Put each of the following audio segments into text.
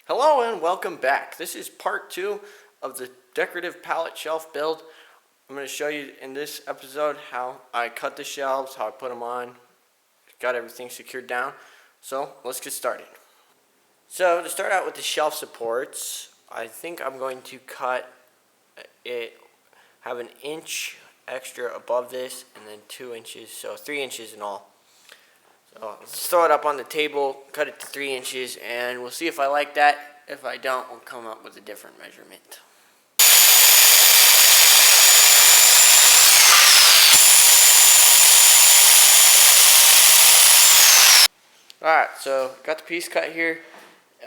Hello and welcome back. This is part 2 of the decorative pallet shelf build. I'm going to show you in this episode how I cut the shelves, how I put them on, got everything secured down. So let's get started. So to start out with the shelf supports, I think I'm going to cut it, have an inch extra above this and then 2 inches, so 3 inches in all. So let's throw it up on the table, cut it to 3 inches, and we'll see if I like that. If I don't, we'll come up with a different measurement. Alright, so got the piece cut here.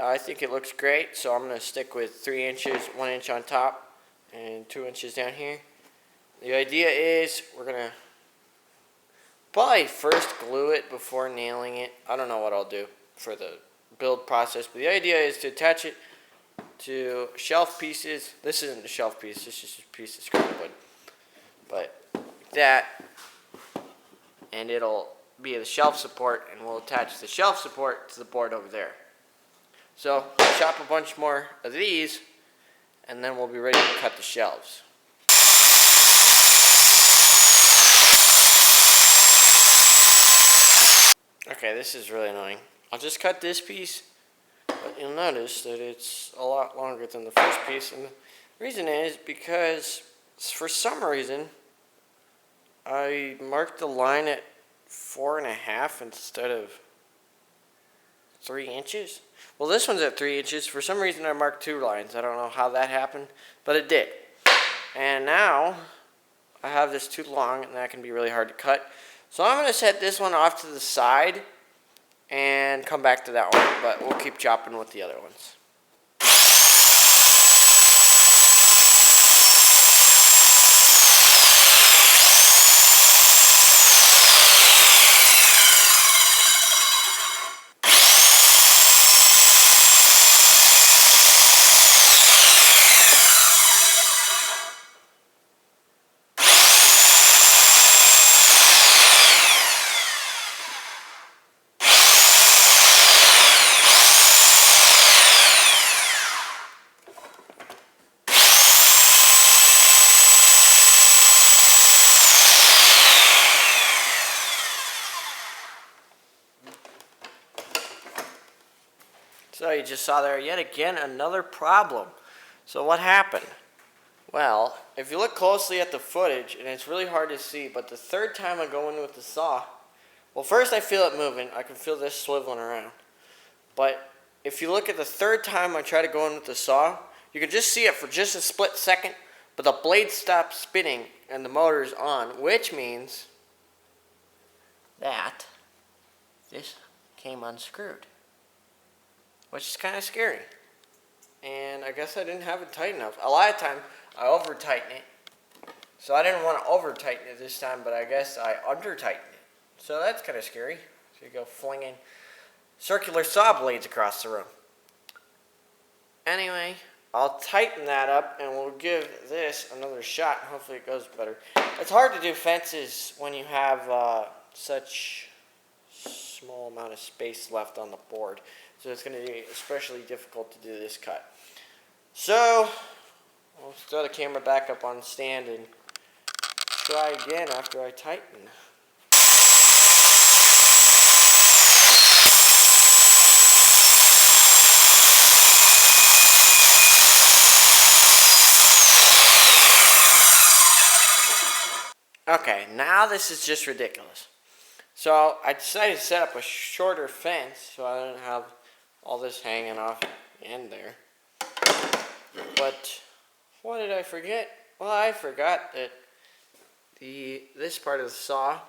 I think it looks great, so I'm going to stick with 3 inches, 1 inch on top, and 2 inches down here. The idea is we're going to probably first glue it before nailing it. I don't know what I'll do for the build process, but the idea is to attach it to shelf pieces. This isn't a shelf piece, this is just a piece of scrap wood. But like that, and it'll be the shelf support, and we'll attach the shelf support to the board over there. So I'll chop a bunch more of these, and then we'll be ready to cut the shelves. Okay, this is really annoying. I'll just cut this piece, but you'll notice that it's a lot longer than the first piece, and the reason is because for some reason I marked the line at 4.5 instead of 3 inches. Well, this one's at 3 inches. For some reason I marked 2 lines. I don't know how that happened, but it did. And now I have this too long, and that can be really hard to cut. So I'm going to set this one off to the side and come back to that one, but we'll keep chopping with the other ones. So you just saw there yet again another problem. So what happened? Well, if you look closely at the footage, and it's really hard to see, but the third time I go in with the saw, well, first I feel it moving. I can feel this swiveling around. But if you look at the third time I try to go in with the saw, you can just see it for just a split second, but the blade stops spinning and the motor's on, which means that this came unscrewed, which is kind of scary. And I guess I didn't have it tight enough. A lot of time I over tighten it, so I didn't want to over tighten it this time, but I guess I under tightened it. So that's kind of scary. So you go flinging circular saw blades across the room. Anyway, I'll tighten that up and we'll give this another shot and hopefully it goes better. It's hard to do fences when you have such small amount of space left on the board. So it's going to be especially difficult to do this cut. So I'll throw the camera back up on the stand and try again after I tighten. Okay, now this is just ridiculous. So I decided to set up a shorter fence so I didn't have all this hanging off the end there. But what did I forget? Well, I forgot that this part of the saw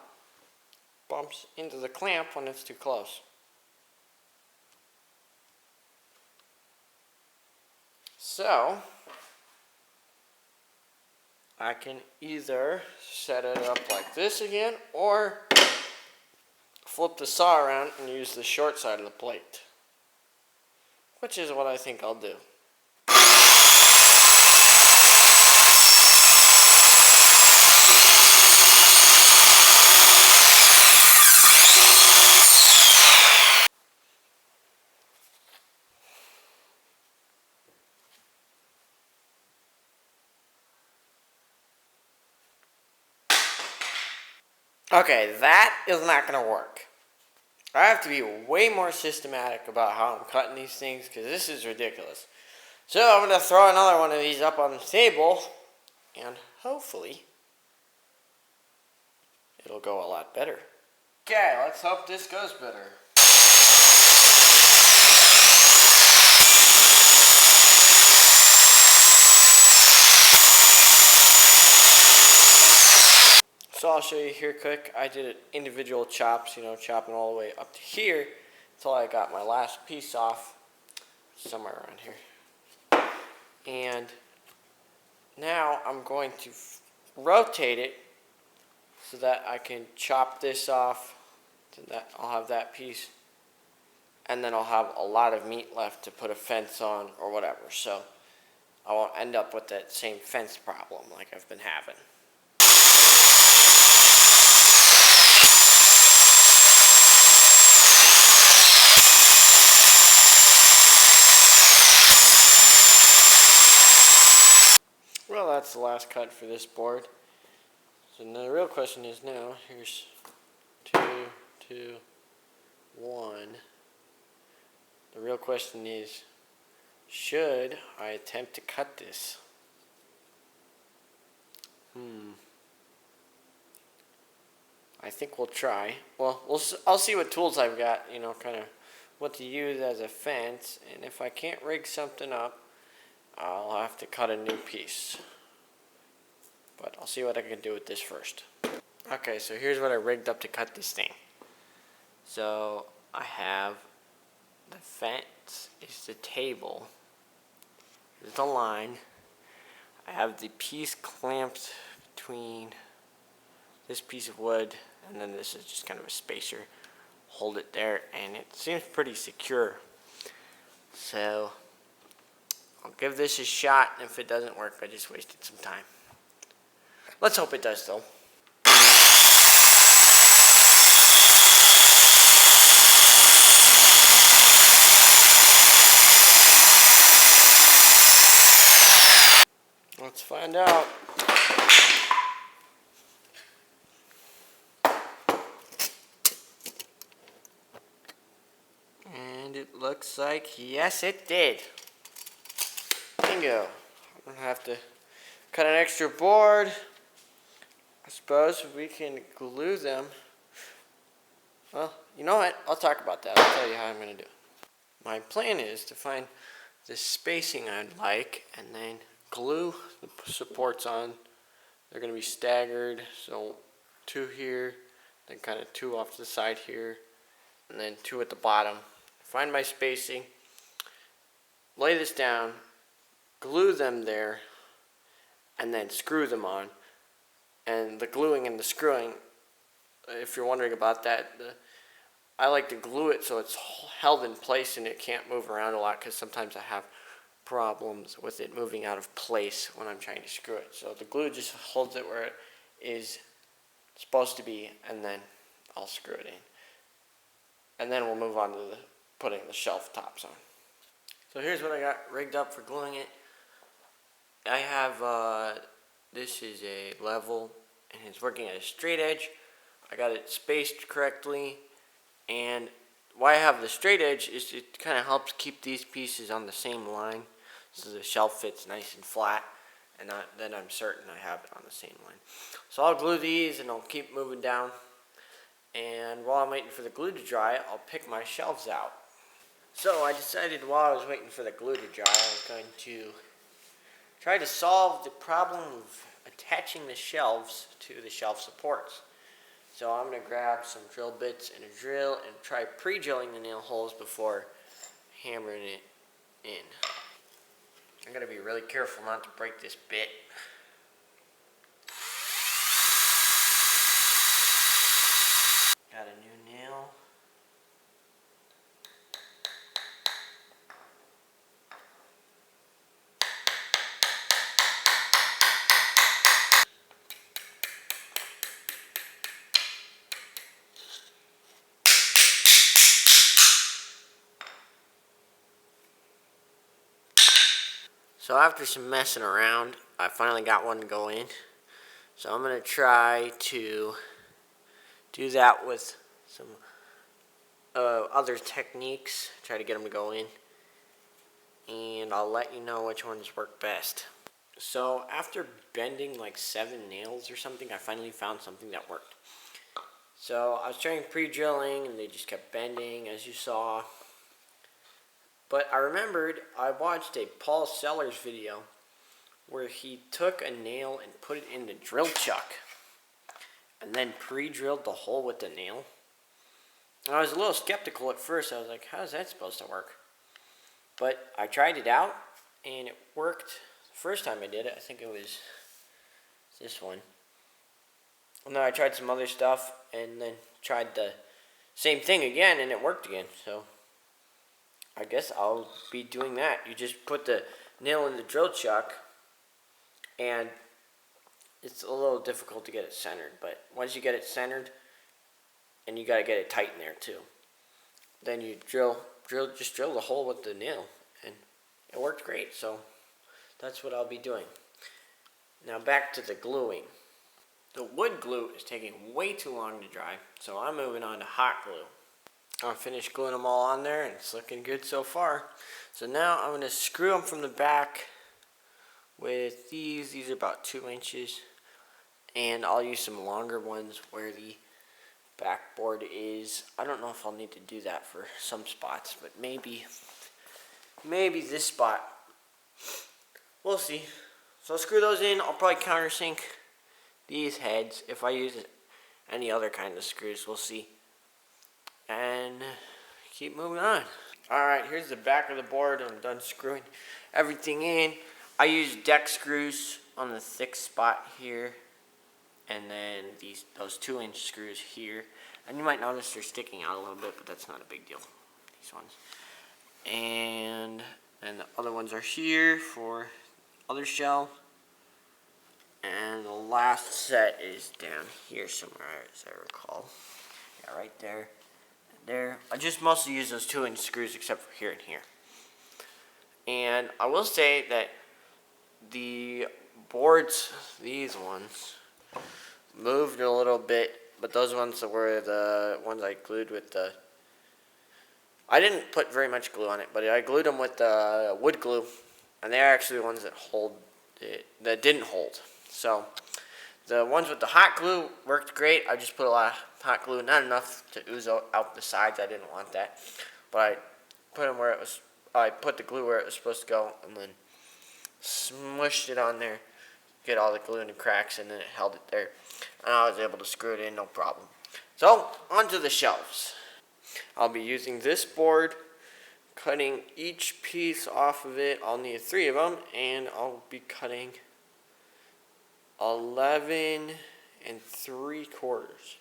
bumps into the clamp when it's too close. So I can either set it up like this again or flip the saw around and use the short side of the plate, which is what I think I'll do. Okay, that is not going to work. I have to be way more systematic about how I'm cutting these things because this is ridiculous. So I'm going to throw another one of these up on the table and hopefully it'll go a lot better. Okay, let's hope this goes better. So I'll show you here quick. I did individual chops, chopping all the way up to here until I got my last piece off somewhere around here. And now I'm going to rotate it so that I can chop this off. So that I'll have that piece. And then I'll have a lot of meat left to put a fence on or whatever. So I won't end up with that same fence problem like I've been having. Well, that's the last cut for this board. So now the real question is now, here's 2, 2, 1. The real question is, should I attempt to cut this? I think we'll try. Well, I'll see what tools I've got, kind of what to use as a fence. And if I can't rig something up, I'll have to cut a new piece. But I'll see what I can do with this first. Okay, so here's what I rigged up to cut this thing. So I have the fence is the table. There's the line. I have the piece clamped between this piece of wood and then this is just kind of a spacer. Hold it there and it seems pretty secure. So I'll give this a shot, and if it doesn't work, I just wasted some time. Let's hope it does though. Let's find out. And it looks like, yes it did. Bingo. I'm gonna have to cut an extra board. I suppose we can glue them. Well, you know what? I'll talk about that. I'll tell you how I'm gonna do it. My plan is to find the spacing I'd like and then glue the supports on. They're going to be staggered, so 2 here, then kind of 2 off to the side here, and then 2 at the bottom. Find my spacing, lay this down, glue them there, and then screw them on. And the gluing and the screwing, if you're wondering about that, I like to glue it so it's held in place and it can't move around a lot because sometimes I have problems with it moving out of place when I'm trying to screw it. So the glue just holds it where it is supposed to be, and then I'll screw it in. And then we'll move on to putting the shelf tops on. So here's what I got rigged up for gluing it. I have, this is a level and it's working at a straight edge. I got it spaced correctly, and why I have the straight edge is it kind of helps keep these pieces on the same line so the shelf fits nice and flat, and then I'm certain I have it on the same line. So I'll glue these and I'll keep moving down, and while I'm waiting for the glue to dry, I'll pick my shelves out. So I decided while I was waiting for the glue to dry, I was going to try to solve the problem of attaching the shelves to the shelf supports. So I'm going to grab some drill bits and a drill and try pre-drilling the nail holes before hammering it in. I'm going to be really careful not to break this bit. Got a new nail. So after some messing around, I finally got one to go in. So I'm going to try to do that with some other techniques, try to get them to go in, and I'll let you know which ones work best. So after bending like 7 nails or something, I finally found something that worked. So I was trying pre-drilling and they just kept bending, as you saw. But I remembered I watched a Paul Sellers video where he took a nail and put it in the drill chuck and then pre-drilled the hole with the nail. And I was a little skeptical at first. I was like, how is that supposed to work? But I tried it out and it worked. The first time I did it, I think it was this one. And then I tried some other stuff and then tried the same thing again and it worked again. So I guess I'll be doing that. You just put the nail in the drill chuck and it's a little difficult to get it centered, but once you get it centered, and you gotta get it tight in there too, then you just drill the hole with the nail, and it worked great. So that's what I'll be doing. Now back to the gluing. The wood glue is taking way too long to dry, so I'm moving on to hot glue. I finished gluing them all on there, and it's looking good so far. So now I'm gonna screw them from the back with these. These are about 2 inches, and I'll use some longer ones where the backboard is. I don't know if I'll need to do that for some spots, but maybe this spot. We'll see. So I'll screw those in. I'll probably countersink these heads if I use any other kind of screws. We'll see. And keep moving on. Alright, here's the back of the board. I'm done screwing everything in. I use deck screws on the thick spot here, and then those 2-inch screws here. And you might notice they're sticking out a little bit, but that's not a big deal. These ones. And the other ones are here for other shell. And the last set is down here somewhere, as I recall. Yeah, right there. There. I just mostly use those 2-inch screws except for here and here. And I will say that the boards, these ones, moved a little bit, but those ones were the ones I glued with the, I didn't put very much glue on it, but I glued them with the wood glue, and they're actually the ones that hold it, that didn't hold. So the ones with the hot glue worked great. I just put a lot of hot glue, not enough to ooze out the sides. I didn't want that, but I put them where it was. I put the glue where it was supposed to go, and then smushed it on there, get all the glue in the cracks, and then it held it there. And I was able to screw it in, no problem. So onto the shelves. I'll be using this board, cutting each piece off of it. I'll need 3 of them, and I'll be cutting 11 3/4.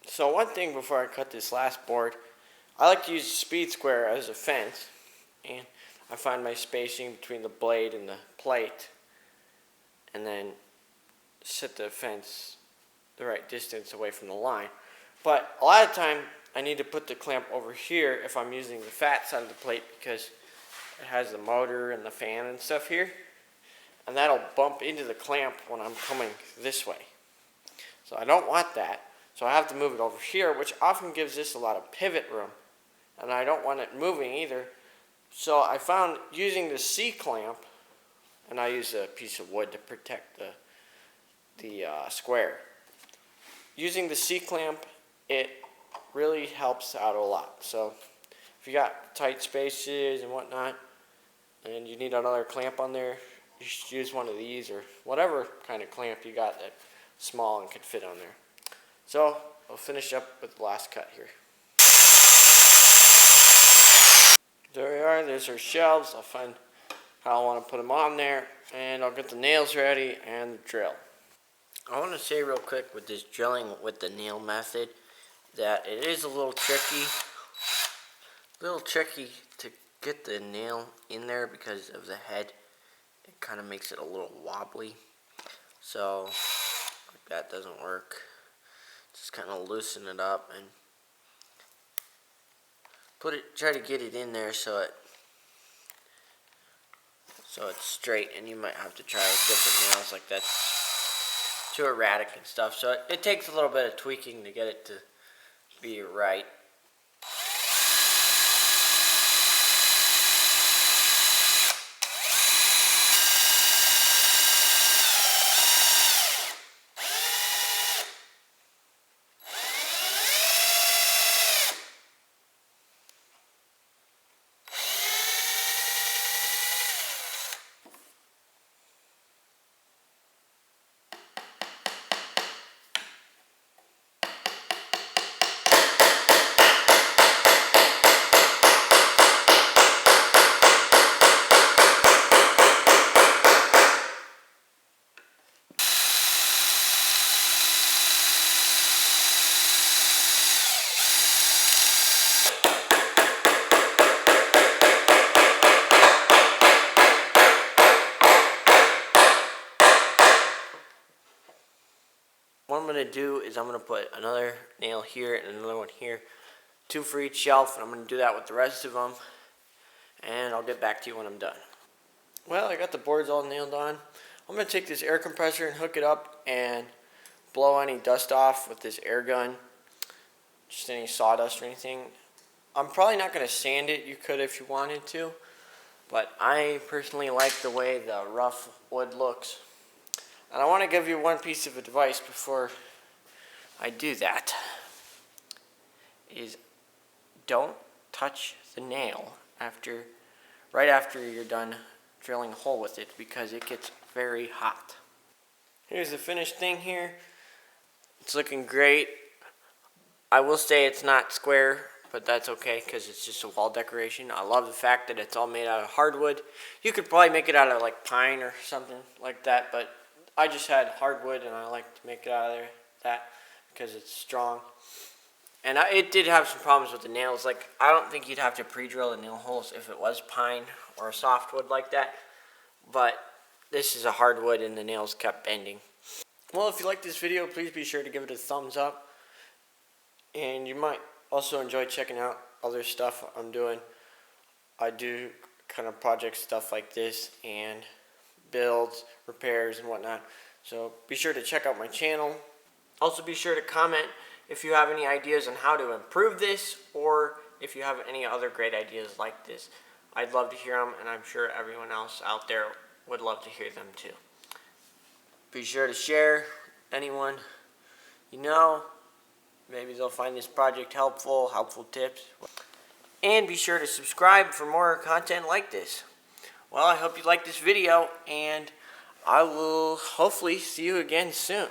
So one thing before I cut this last board, I like to use a speed square as a fence, and I find my spacing between the blade and the plate, and then set the fence the right distance away from the line. But a lot of time I need to put the clamp over here if I'm using the fat side of the plate, because it has the motor and the fan and stuff here, and that'll bump into the clamp when I'm coming this way. So I don't want that, so I have to move it over here, which often gives this a lot of pivot room, and I don't want it moving either. So I found using the C-clamp, and I use a piece of wood to protect the square. Using the C-clamp, it really helps out a lot. So if you got tight spaces and whatnot, and you need another clamp on there, you should use one of these or whatever kind of clamp you got that's small and could fit on there. So I'll finish up with the last cut here. There we are, there's our shelves. I'll find how I want to put them on there, and I'll get the nails ready and the drill. I want to say real quick with this drilling with the nail method that it is a little tricky to get the nail in there because of the head. It kind of makes it a little wobbly, so like that doesn't work. Just kind of loosen it up and try to get it in there so so it's straight, and you might have to try different nails, like that's too erratic and stuff. So it takes a little bit of tweaking to get it to be right. What I'm going to do is I'm going to put another nail here and another one here, 2 for each shelf, and I'm going to do that with the rest of them, and I'll get back to you when I'm done. Well, I got the boards all nailed on. I'm going to take this air compressor and hook it up and blow any dust off with this air gun, just any sawdust or anything. I'm probably not going to sand it. You could if you wanted to, but I personally like the way the rough wood looks. And I want to give you one piece of advice before I do that, is don't touch the nail right after you're done drilling a hole with it, because it gets very hot. Here's the finished thing here. It's looking great. I will say it's not square, but that's okay because it's just a wall decoration. I love the fact that it's all made out of hardwood. You could probably make it out of like pine or something like that, but I just had hardwood and I like to make it out of that because it's strong. And it did have some problems with the nails. Like, I don't think you'd have to pre-drill the nail holes if it was pine or a softwood like that. But this is a hardwood and the nails kept bending. Well, if you like this video, please be sure to give it a thumbs up. And you might also enjoy checking out other stuff I'm doing. I do kind of project stuff like this and builds, repairs, and whatnot. So be sure to check out my channel. Also be sure to comment if you have any ideas on how to improve this, or if you have any other great ideas like this. I'd love to hear them, and I'm sure everyone else out there would love to hear them too. Be sure to share anyone you know. Maybe they'll find this project helpful tips. And be sure to subscribe for more content like this. Well, I hope you liked this video, and I will hopefully see you again soon.